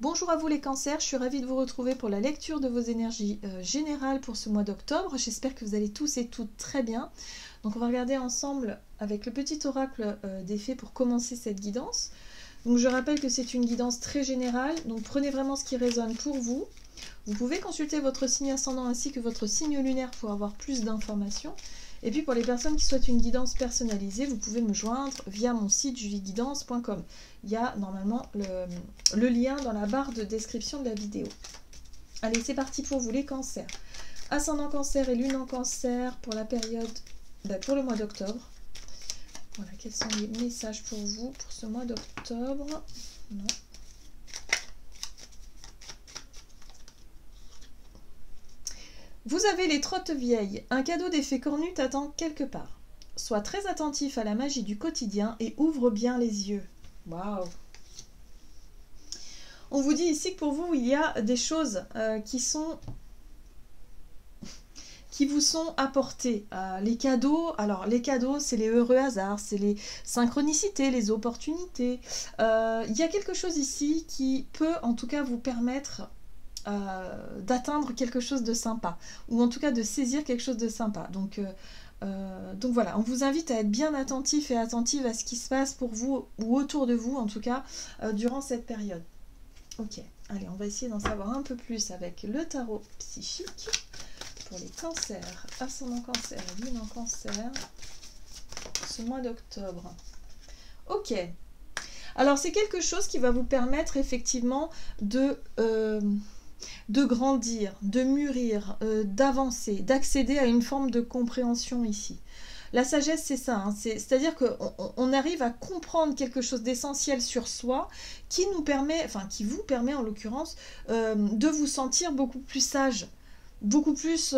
Bonjour à vous les cancers, je suis ravie de vous retrouver pour la lecture de vos énergies générales pour ce mois d'octobre. J'espère que vous allez tous et toutes très bien. Donc on va regarder ensemble avec le petit oracle des fées pour commencer cette guidance. Donc je rappelle que c'est une guidance très générale, donc prenez vraiment ce qui résonne pour vous. Vous pouvez consulter votre signe ascendant ainsi que votre signe lunaire pour avoir plus d'informations. Et puis pour les personnes qui souhaitent une guidance personnalisée, vous pouvez me joindre via mon site julieguidance.com. Il y a normalement le lien dans la barre de description de la vidéo. Allez, c'est parti pour vous les cancers. Ascendant cancer et lune en cancer pour la période, pour le mois d'octobre. Voilà, quels sont les messages pour vous pour ce mois d'octobre? Non. Vous avez les trottes vieilles. Un cadeau des fées cornues t'attend quelque part. Sois très attentif à la magie du quotidien et ouvre bien les yeux. Waouh! On vous dit ici que pour vous, il y a des choses qui vous sont apportées. Les cadeaux, alors les cadeaux, c'est les heureux hasards, c'est les synchronicités, les opportunités. Il y a quelque chose ici qui peut en tout cas vous permettre d'atteindre quelque chose de sympa, ou en tout cas de saisir quelque chose de sympa. Donc voilà, on vous invite à être bien attentif et attentive à ce qui se passe pour vous, ou autour de vous en tout cas, durant cette période. Ok, allez, on va essayer d'en savoir un peu plus avec le tarot psychique pour les cancers, ascendant cancer et lune en cancer, ce mois d'octobre. Ok, alors c'est quelque chose qui va vous permettre effectivement de grandir, de mûrir, d'avancer, d'accéder à une forme de compréhension ici. La sagesse, c'est ça, hein, c'est-à-dire qu'on arrive à comprendre quelque chose d'essentiel sur soi qui nous permet, enfin qui vous permet en l'occurrence, de vous sentir beaucoup plus sage, beaucoup plus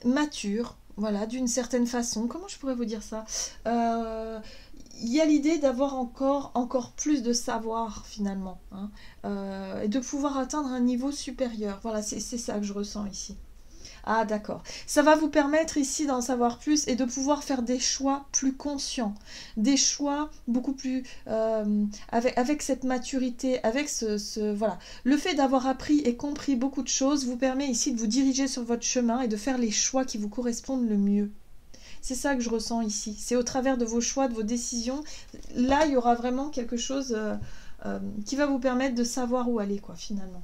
mature, voilà, d'une certaine façon. Comment je pourrais vous dire ça? Il y a l'idée d'avoir encore plus de savoir finalement, hein, et de pouvoir atteindre un niveau supérieur. Voilà, c'est ça que je ressens ici. Ah d'accord. Ça va vous permettre ici d'en savoir plus et de pouvoir faire des choix plus conscients, des choix beaucoup plus avec cette maturité, avec voilà. Le fait d'avoir appris et compris beaucoup de choses vous permet ici de vous diriger sur votre chemin et de faire les choix qui vous correspondent le mieux. C'est ça que je ressens ici. C'est au travers de vos choix, de vos décisions. Là, il y aura vraiment quelque chose qui va vous permettre de savoir où aller, quoi, finalement.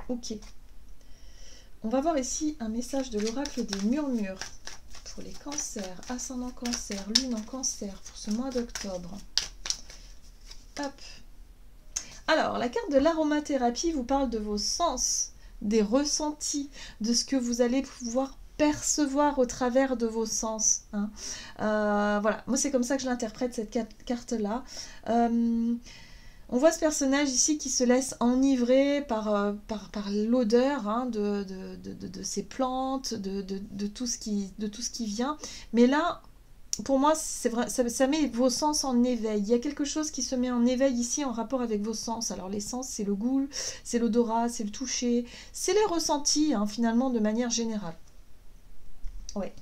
Ok. On va voir ici un message de l'oracle des murmures pour les cancers, ascendant cancer, lune en cancer pour ce mois d'octobre. Hop. Alors, la carte de l'aromathérapie vous parle de vos sens, des ressentis, de ce que vous allez pouvoir percevoir au travers de vos sens. Hein. Voilà, moi c'est comme ça que je l'interprète, cette carte-là. On voit ce personnage ici qui se laisse enivrer par l'odeur, hein, de ces plantes, de tout ce qui vient. Mais là, pour moi, c'est vrai, ça met vos sens en éveil. Il y a quelque chose qui se met en éveil ici en rapport avec vos sens. Alors les sens, c'est le goût, c'est l'odorat, c'est le toucher, c'est les ressentis, hein, finalement, de manière générale. Ouais.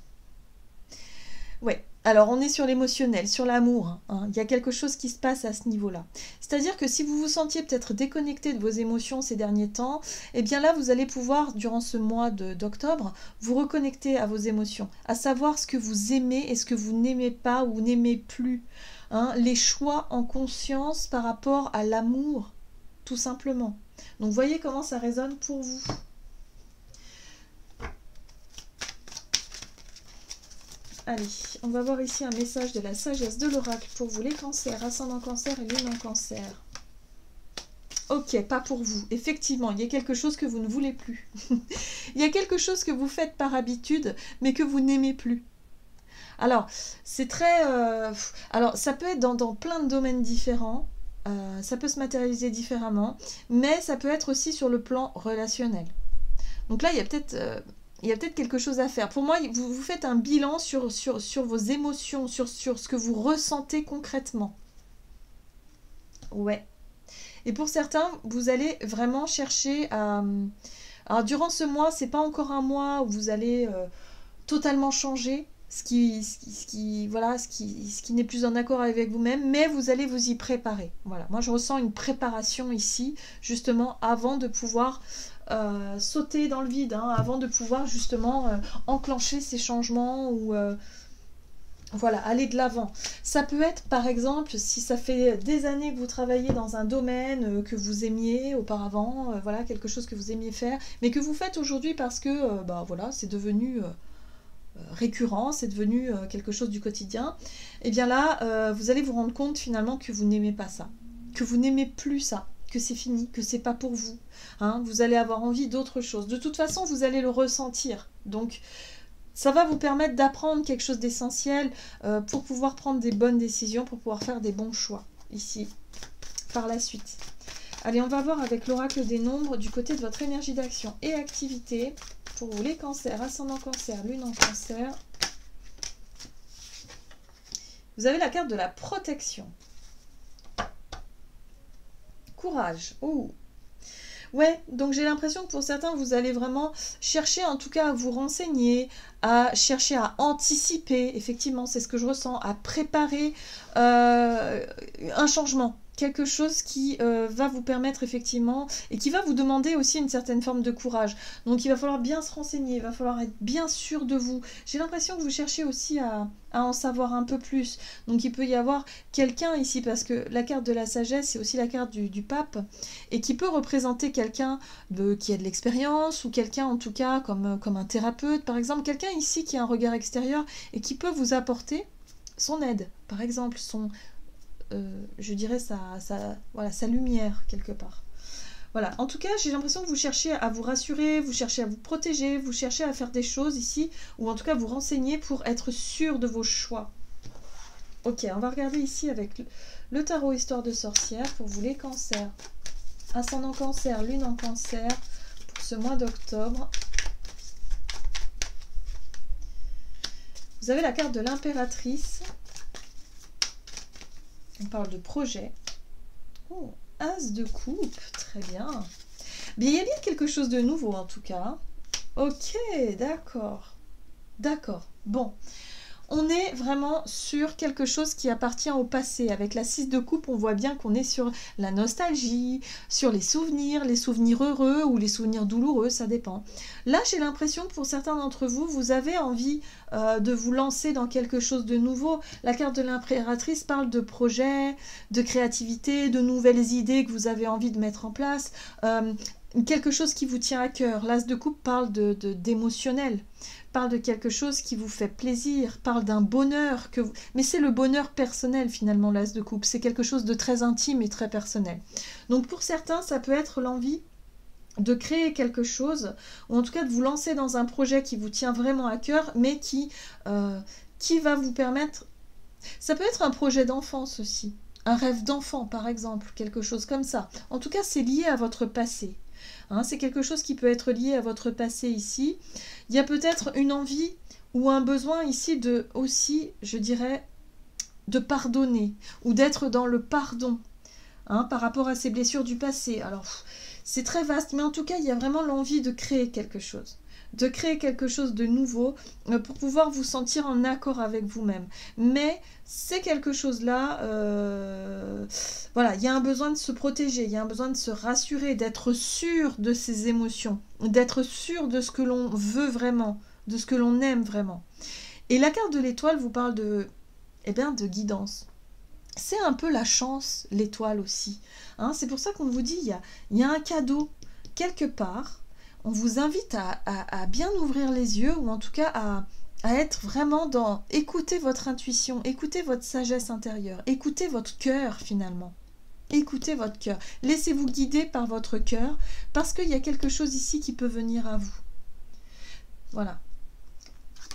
Ouais. Alors, on est sur l'émotionnel, sur l'amour. Hein. Il y a quelque chose qui se passe à ce niveau-là. C'est-à-dire que si vous vous sentiez peut-être déconnecté de vos émotions ces derniers temps, eh bien là, vous allez pouvoir, durant ce mois d'octobre, vous reconnecter à vos émotions, à savoir ce que vous aimez et ce que vous n'aimez pas ou n'aimez plus. Hein. Les choix en conscience par rapport à l'amour, tout simplement. Donc, voyez comment ça résonne pour vous. Allez, on va voir ici un message de la sagesse de l'oracle pour vous les cancers, ascendant cancer et lune en cancer. Ok, pas pour vous. Effectivement, il y a quelque chose que vous ne voulez plus. Il y a quelque chose que vous faites par habitude, mais que vous n'aimez plus. Alors, c'est très... alors, ça peut être dans plein de domaines différents. Ça peut se matérialiser différemment. Mais ça peut être aussi sur le plan relationnel. Donc là, il y a peut-être quelque chose à faire. Pour moi, vous faites un bilan sur vos émotions, sur ce que vous ressentez concrètement. Ouais. Et pour certains, vous allez vraiment chercher à... Alors, durant ce mois, c'est pas encore un mois où vous allez totalement changer. voilà, ce qui n'est plus en accord avec vous-même, mais vous allez vous y préparer. Voilà, moi je ressens une préparation ici, justement, avant de pouvoir sauter dans le vide, hein, avant de pouvoir justement enclencher ces changements ou voilà, aller de l'avant. Ça peut être, par exemple, si ça fait des années que vous travaillez dans un domaine que vous aimiez auparavant, voilà, quelque chose que vous aimiez faire, mais que vous faites aujourd'hui parce que, bah voilà, c'est devenu récurrent, c'est devenu quelque chose du quotidien, et bien là, vous allez vous rendre compte finalement que vous n'aimez pas ça, que vous n'aimez plus ça, que c'est fini, que c'est pas pour vous. Hein, vous allez avoir envie d'autre chose. De toute façon, vous allez le ressentir. Donc, ça va vous permettre d'apprendre quelque chose d'essentiel pour pouvoir prendre des bonnes décisions, pour pouvoir faire des bons choix, ici, par la suite. Allez, on va voir avec l'oracle des nombres du côté de votre énergie d'action et activité. Pour vous, les cancers, ascendant cancer, lune en cancer. Vous avez la carte de la protection. Courage. Oh. Ouais, donc j'ai l'impression que pour certains, vous allez vraiment chercher en tout cas à vous renseigner, à chercher à anticiper, effectivement, c'est ce que je ressens, à préparer un changement. Quelque chose qui va vous permettre effectivement et qui va vous demander aussi une certaine forme de courage. Donc il va falloir bien se renseigner, il va falloir être bien sûr de vous. J'ai l'impression que vous cherchez aussi à en savoir un peu plus. Donc il peut y avoir quelqu'un ici, parce que la carte de la sagesse, c'est aussi la carte du pape, et qui peut représenter quelqu'un qui a de l'expérience, ou quelqu'un en tout cas comme un thérapeute par exemple, quelqu'un ici qui a un regard extérieur et qui peut vous apporter son aide, par exemple, je dirais voilà, sa lumière quelque part. Voilà, en tout cas, j'ai l'impression que vous cherchez à vous rassurer, vous cherchez à vous protéger, vous cherchez à faire des choses ici, ou en tout cas vous renseigner pour être sûr de vos choix. Ok, on va regarder ici avec le tarot Histoire de sorcière pour vous les cancers. Ascendant cancer, lune en cancer pour ce mois d'octobre. Vous avez la carte de l'impératrice. On parle de projet. Oh, as de coupe, très bien. Mais il y a bien quelque chose de nouveau en tout cas. Ok, d'accord. D'accord, bon. On est vraiment sur quelque chose qui appartient au passé. Avec la 6 de coupe, on voit bien qu'on est sur la nostalgie, sur les souvenirs heureux ou les souvenirs douloureux, ça dépend. Là, j'ai l'impression que pour certains d'entre vous, vous avez envie de vous lancer dans quelque chose de nouveau. La carte de l'impératrice parle de projets, de créativité, de nouvelles idées que vous avez envie de mettre en place. Quelque chose qui vous tient à cœur. L'as de coupe parle d'émotionnel, parle de quelque chose qui vous fait plaisir, parle d'un bonheur que vous... Mais c'est le bonheur personnel finalement, l'as de coupe. C'est quelque chose de très intime et très personnel. Donc pour certains, ça peut être l'envie de créer quelque chose, ou en tout cas de vous lancer dans un projet qui vous tient vraiment à cœur, mais qui va vous permettre... Ça peut être un projet d'enfance aussi, un rêve d'enfant par exemple, quelque chose comme ça. En tout cas, c'est lié à votre passé. Hein, c'est quelque chose qui peut être lié à votre passé ici. Il y a peut-être une envie ou un besoin ici de aussi, je dirais, de pardonner ou d'être dans le pardon par rapport à ces blessures du passé. Alors, c'est très vaste, mais en tout cas, il y a vraiment l'envie de créer quelque chose. De créer quelque chose de nouveau pour pouvoir vous sentir en accord avec vous-même. Mais c'est quelque chose-là, voilà, il y a un besoin de se protéger, il y a un besoin de se rassurer, d'être sûr de ses émotions, d'être sûr de ce que l'on veut vraiment, de ce que l'on aime vraiment. Et la carte de l'étoile vous parle de guidance. C'est un peu la chance, l'étoile aussi. Hein, c'est pour ça qu'on vous dit, il y a un cadeau quelque part. On vous invite à bien ouvrir les yeux, ou en tout cas à être vraiment dans... Écoutez votre intuition, écoutez votre sagesse intérieure, écoutez votre cœur finalement. Écoutez votre cœur. Laissez-vous guider par votre cœur, parce qu'il y a quelque chose ici qui peut venir à vous. Voilà.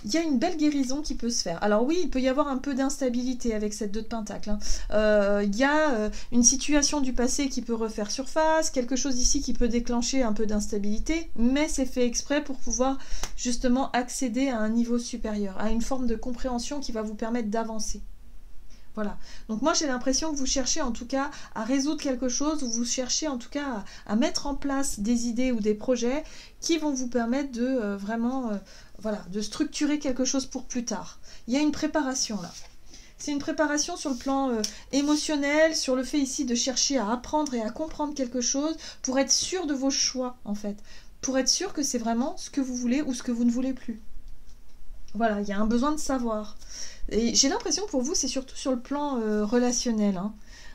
Il y a une belle guérison qui peut se faire. Alors oui, il peut y avoir un peu d'instabilité avec cette 2 de Pentacle. Il y a une situation du passé qui peut refaire surface, quelque chose ici qui peut déclencher un peu d'instabilité, mais c'est fait exprès pour pouvoir justement accéder à un niveau supérieur, à une forme de compréhension qui va vous permettre d'avancer. Voilà. Donc moi j'ai l'impression que vous cherchez en tout cas à résoudre quelque chose, ou vous cherchez en tout cas à mettre en place des idées ou des projets qui vont vous permettre de vraiment voilà, de structurer quelque chose pour plus tard. Il y a une préparation là. C'est une préparation sur le plan émotionnel, sur le fait ici de chercher à apprendre et à comprendre quelque chose pour être sûr de vos choix en fait. Pour être sûr que c'est vraiment ce que vous voulez ou ce que vous ne voulez plus. Voilà, il y a un besoin de savoir. Et j'ai l'impression que pour vous, c'est surtout sur le plan relationnel.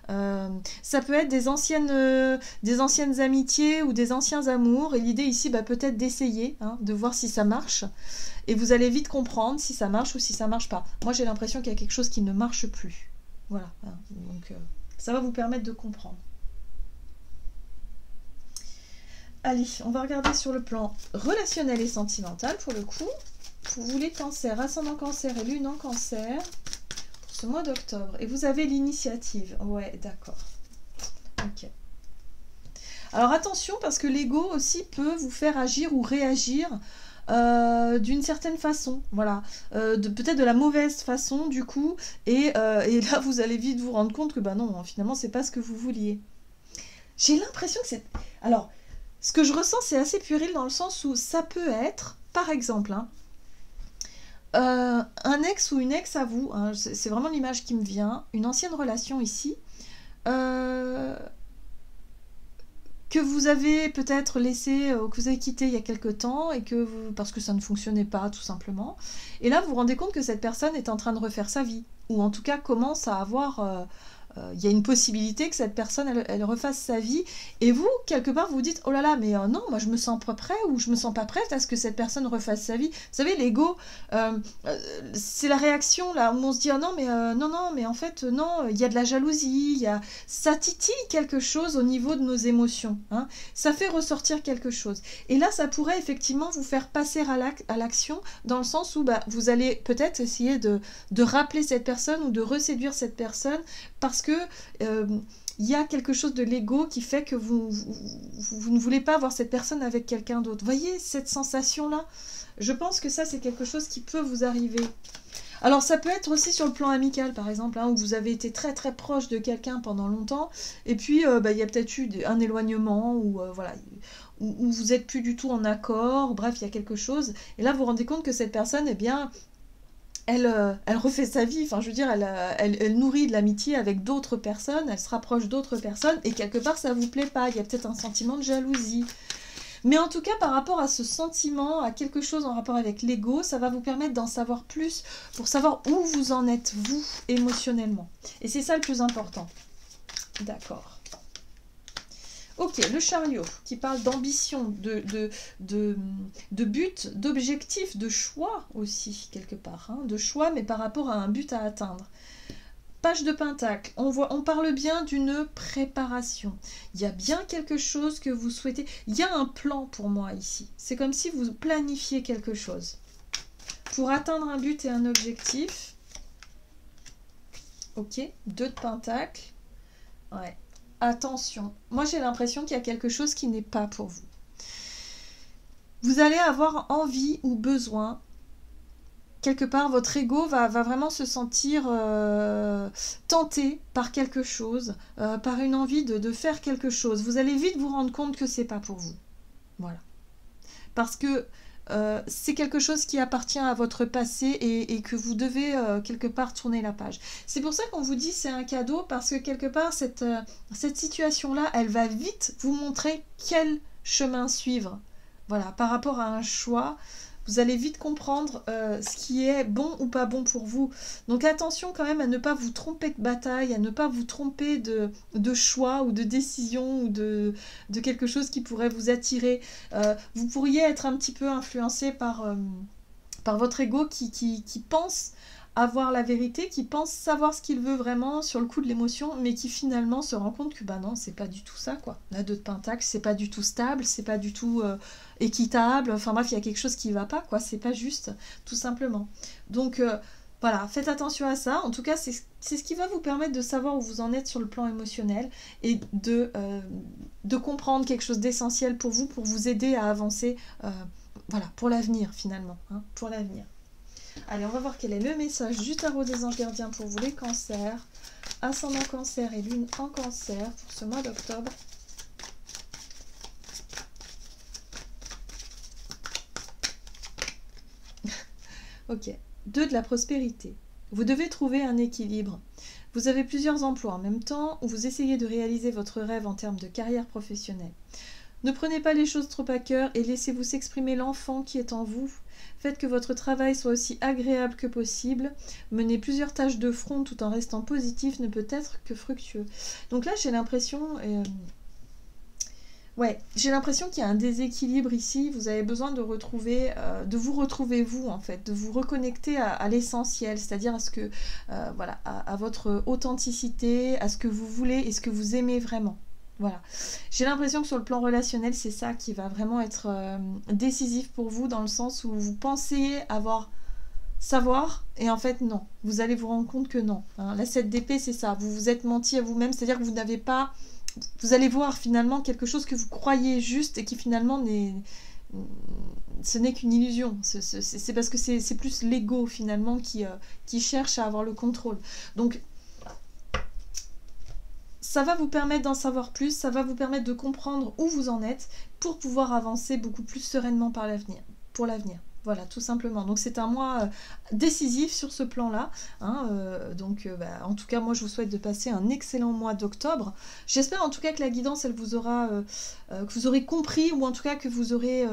Hein. Ça peut être des anciennes amitiés ou des anciens amours. Et l'idée ici, bah, peut-être d'essayer, hein, de voir si ça marche. Et vous allez vite comprendre si ça marche ou si ça marche pas. Moi, j'ai l'impression qu'il y a quelque chose qui ne marche plus. Voilà. Hein. Donc, ça va vous permettre de comprendre. Allez, on va regarder sur le plan relationnel et sentimental pour le coup. Pour vous les cancers, ascendant cancer et lune en cancer, pour ce mois d'octobre. Et vous avez l'initiative. Ouais, d'accord. Ok. Alors attention, parce que l'ego aussi peut vous faire agir ou réagir d'une certaine façon. Voilà. Peut-être de la mauvaise façon, du coup. Et là, vous allez vite vous rendre compte que, bah non, finalement, c'est pas ce que vous vouliez. J'ai l'impression que c'est... Alors, ce que je ressens, c'est assez puéril dans le sens où ça peut être, par exemple, hein, un ex ou une ex à vous, hein, c'est vraiment l'image qui me vient, une ancienne relation ici, que vous avez peut-être laissé, que vous avez quitté il y a quelque temps, et que parce que ça ne fonctionnait pas tout simplement, et là vous vous rendez compte que cette personne est en train de refaire sa vie, ou en tout cas commence à avoir... il y a une possibilité que cette personne, elle refasse sa vie. Et vous, quelque part, vous vous dites, oh là là, mais non, moi je me sens pas prêt ou je me sens pas prête à ce que cette personne refasse sa vie. Vous savez, l'ego, c'est la réaction là où on se dit, oh non, mais en fait, non, il y a de la jalousie, ça titille quelque chose au niveau de nos émotions. Hein. Ça fait ressortir quelque chose. Et là, ça pourrait effectivement vous faire passer à l'action dans le sens où bah, vous allez peut-être essayer de rappeler cette personne ou de reséduire cette personne parce que il y a quelque chose de l'ego qui fait que vous ne voulez pas avoir cette personne avec quelqu'un d'autre. Vous voyez cette sensation-là? Je pense que ça, c'est quelque chose qui peut vous arriver. Alors, ça peut être aussi sur le plan amical, par exemple, hein, où vous avez été très très proche de quelqu'un pendant longtemps, et puis bah, il y a peut-être eu un éloignement, ou voilà, où vous n'êtes plus du tout en accord, bref, il y a quelque chose, et là, vous vous rendez compte que cette personne, eh bien... Elle refait sa vie, enfin je veux dire, elle nourrit de l'amitié avec d'autres personnes, elle se rapproche d'autres personnes, et quelque part ça vous plaît pas, il y a peut-être un sentiment de jalousie. Mais en tout cas, par rapport à ce sentiment, à quelque chose en rapport avec l'ego, ça va vous permettre d'en savoir plus pour savoir où vous en êtes, vous, émotionnellement. Et c'est ça le plus important. D'accord. Ok, le chariot, qui parle d'ambition, de but, d'objectif, de choix aussi, quelque part. Hein, de choix, mais par rapport à un but à atteindre. Page de Pentacle, on parle bien d'une préparation. Il y a bien quelque chose que vous souhaitez. Il y a un plan pour moi ici. C'est comme si vous planifiez quelque chose. Pour atteindre un but et un objectif. Ok, 2 de Pentacle. Ouais. Attention, moi j'ai l'impression qu'il y a quelque chose qui n'est pas pour vous. Vous allez avoir envie ou besoin, quelque part votre ego va vraiment se sentir tenté par quelque chose, par une envie de faire quelque chose. Vous allez vite vous rendre compte que c'est pas pour vous. Voilà. Parce que c'est quelque chose qui appartient à votre passé et que vous devez quelque part tourner la page. C'est pour ça qu'on vous dit c'est un cadeau, parce que quelque part cette situation-là, elle va vite vous montrer quel chemin suivre. Voilà, par rapport à un choix, vous allez vite comprendre ce qui est bon ou pas bon pour vous. Donc attention quand même à ne pas vous tromper de bataille, à ne pas vous tromper de choix ou de décision ou de quelque chose qui pourrait vous attirer. Vous pourriez être un petit peu influencé par votre ego qui pense avoir la vérité, qui pense savoir ce qu'il veut vraiment sur le coup de l'émotion, mais qui finalement se rend compte que bah non, c'est pas du tout ça quoi. La 2 de Pentacle, c'est pas du tout stable, c'est pas du tout équitable, enfin bref, il y a quelque chose qui va pas quoi, c'est pas juste, tout simplement. Donc voilà, faites attention à ça. En tout cas, c'est ce qui va vous permettre de savoir où vous en êtes sur le plan émotionnel et de comprendre quelque chose d'essentiel pour vous aider à avancer, voilà, pour l'avenir finalement, hein, pour l'avenir. Allez, on va voir quel est le message du tarot des anges gardiens pour vous les cancers. Ascendant cancer et lune en cancer pour ce mois d'octobre. Ok, 2 de la prospérité. Vous devez trouver un équilibre. Vous avez plusieurs emplois en même temps où vous essayez de réaliser votre rêve en termes de carrière professionnelle. Ne prenez pas les choses trop à cœur et laissez-vous s'exprimer l'enfant qui est en vous. Faites que votre travail soit aussi agréable que possible. Mener plusieurs tâches de front tout en restant positif ne peut être que fructueux. Donc là, j'ai l'impression... Ouais, j'ai l'impression qu'il y a un déséquilibre ici. Vous avez besoin de retrouver, de vous retrouver vous en fait, de vous reconnecter à l'essentiel, c'est-à-dire à ce que, voilà, à votre authenticité, à ce que vous voulez et ce que vous aimez vraiment. Voilà. J'ai l'impression que sur le plan relationnel, c'est ça qui va vraiment être décisif pour vous, dans le sens où vous pensez savoir, et en fait non. Vous allez vous rendre compte que non. Hein. La 7 d'épée, c'est ça. Vous vous êtes menti à vous-même, c'est-à-dire que vous n'avez pas... Vous allez voir finalement quelque chose que vous croyez juste et qui finalement ce n'est qu'une illusion. C'est parce que c'est plus l'ego finalement qui cherche à avoir le contrôle. Donc ça va vous permettre d'en savoir plus, ça va vous permettre de comprendre où vous en êtes pour pouvoir avancer beaucoup plus sereinement pour l'avenir. Voilà, tout simplement. Donc c'est un mois décisif sur ce plan-là. Hein, en tout cas, moi, je vous souhaite de passer un excellent mois d'octobre. J'espère en tout cas que la guidance, elle vous aura, que vous aurez compris, ou en tout cas que vous aurez,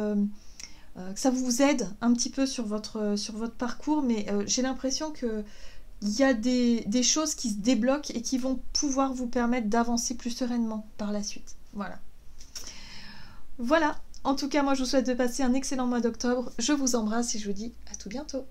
que ça vous aide un petit peu sur votre parcours. Mais j'ai l'impression que il y a des choses qui se débloquent et qui vont pouvoir vous permettre d'avancer plus sereinement par la suite. Voilà. Voilà. En tout cas, moi, je vous souhaite de passer un excellent mois d'octobre. Je vous embrasse et je vous dis à tout bientôt.